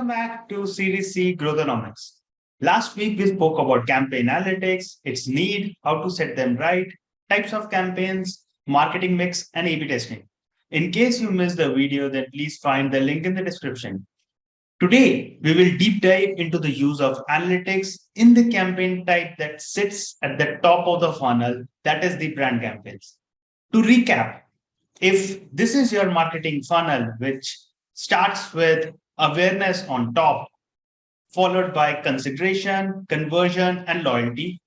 Welcome back to Series C Growthonomics. Last week we spoke about campaign analytics, its need, how to set them right, types of campaigns, marketing mix, and A/B testing. In case you missed the video, then please find the link in the description. Today, we will deep dive into the use of analytics in the campaign type that sits at the top of the funnel, that is the brand campaigns. To recap, if this is your marketing funnel, which starts with awareness on top, followed by consideration, conversion, and loyalty,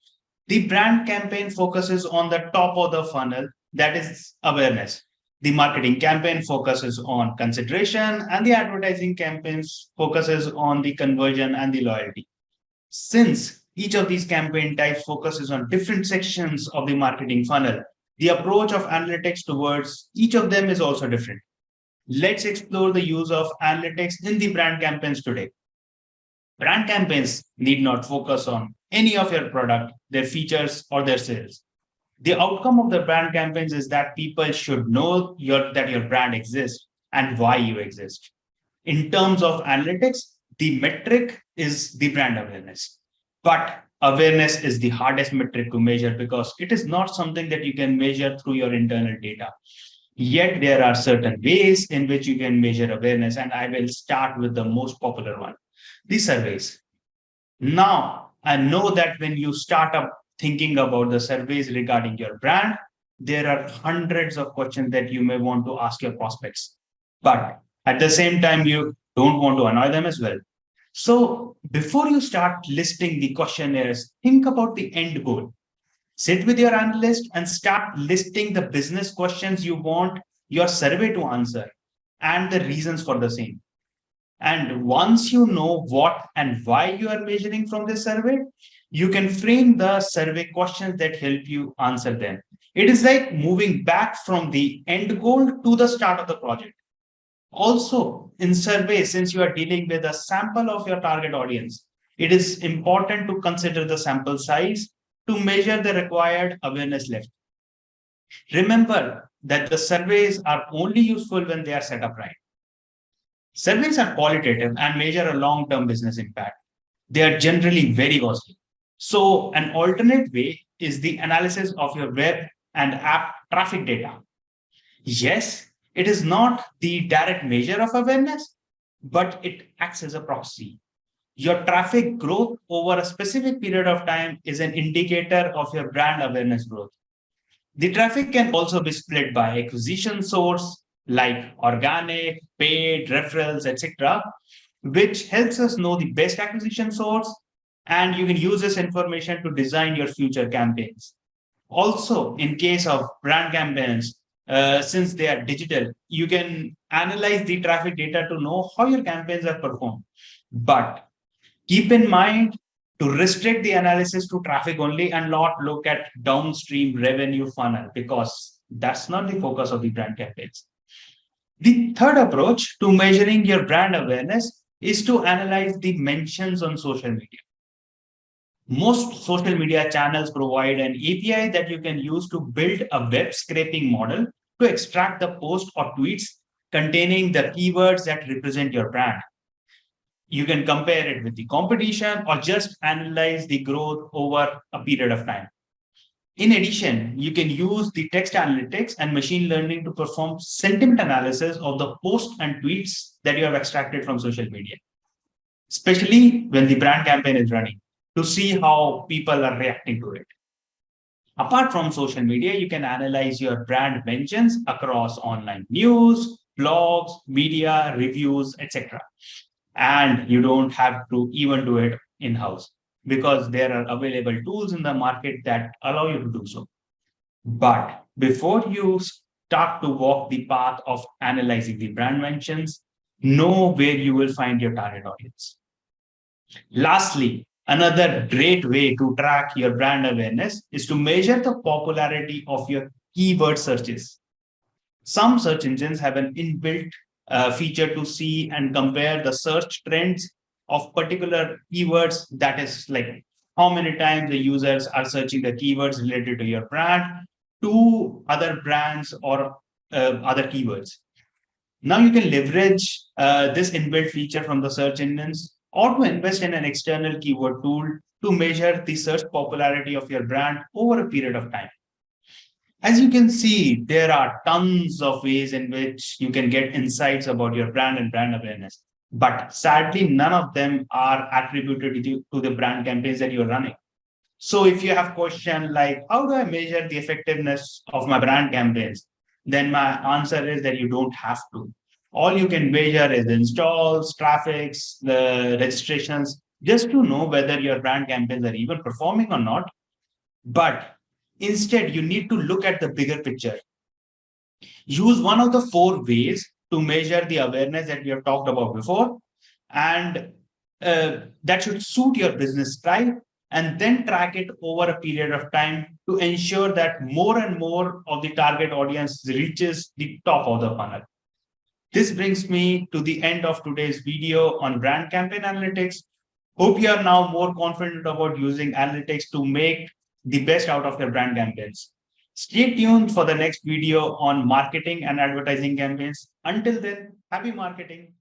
the brand campaign focuses on the top of the funnel, that is awareness. The marketing campaign focuses on consideration, and the advertising campaigns focuses on the conversion and the loyalty. Since each of these campaign types focuses on different sections of the marketing funnel, the approach of analytics towards each of them is also different. Let's explore the use of analytics in the brand campaigns today. Brand campaigns need not focus on any of your product, their features, or their sales. The outcome of the brand campaigns is that people should know that your brand exists and why you exist. In terms of analytics, the metric is the brand awareness. But awareness is the hardest metric to measure because it is not something that you can measure through your internal data. Yet there are certain ways in which you can measure awareness, and I will start with the most popular one, the surveys. Now, I know that when you start up thinking about the surveys regarding your brand, there are hundreds of questions that you may want to ask your prospects. But at the same time, you don't want to annoy them as well. So before you start listing the questionnaires, think about the end goal. Sit with your analyst and start listing the business questions you want your survey to answer and the reasons for the same. And once you know what and why you are measuring from this survey, you can frame the survey questions that help you answer them. It is like moving back from the end goal to the start of the project. Also, in surveys, since you are dealing with a sample of your target audience, it is important to consider the sample size to measure the required awareness level. Remember that the surveys are only useful when they are set up right. Surveys are qualitative and measure a long-term business impact. They are generally very costly. So an alternate way is the analysis of your web and app traffic data. Yes, it is not the direct measure of awareness, but it acts as a proxy. Your traffic growth over a specific period of time is an indicator of your brand awareness growth. The traffic can also be split by acquisition source like organic, paid, referrals, etc., which helps us know the best acquisition source, and you can use this information to design your future campaigns. Also, in case of brand campaigns, since they are digital, you can analyze the traffic data to know how your campaigns are performed. But keep in mind to restrict the analysis to traffic only and not look at downstream revenue funnel because that's not the focus of the brand campaigns. The third approach to measuring your brand awareness is to analyze the mentions on social media. Most social media channels provide an API that you can use to build a web scraping model to extract the posts or tweets containing the keywords that represent your brand. You can compare it with the competition or just analyze the growth over a period of time. In addition, you can use the text analytics and machine learning to perform sentiment analysis of the posts and tweets that you have extracted from social media, especially when the brand campaign is running, to see how people are reacting to it. Apart from social media, you can analyze your brand mentions across online news, blogs, media, reviews, etc. And you don't have to even do it in-house because there are available tools in the market that allow you to do so. But before you start to walk the path of analyzing the brand mentions, know where you will find your target audience. Lastly, another great way to track your brand awareness is to measure the popularity of your keyword searches. Some search engines have an inbuilt feature to see and compare the search trends of particular keywords. That is like how many times the users are searching the keywords related to your brand to other brands or other keywords. Now you can leverage this inbuilt feature from the search engines or to invest in an external keyword tool to measure the search popularity of your brand over a period of time. As you can see, there are tons of ways in which you can get insights about your brand and brand awareness. But sadly, none of them are attributed to the brand campaigns that you're running. So if you have question like, how do I measure the effectiveness of my brand campaigns? Then my answer is that you don't have to. All you can measure is installs, traffics, the registrations, just to know whether your brand campaigns are even performing or not. But instead, you need to look at the bigger picture. Use one of the four ways to measure the awareness that we have talked about before, and that should suit your business style, and then track it over a period of time to ensure that more and more of the target audience reaches the top of the funnel. This brings me to the end of today's video on brand campaign analytics. Hope you are now more confident about using analytics to make the best out of your brand campaigns. Stay tuned for the next video on marketing and advertising campaigns. Until then, happy marketing.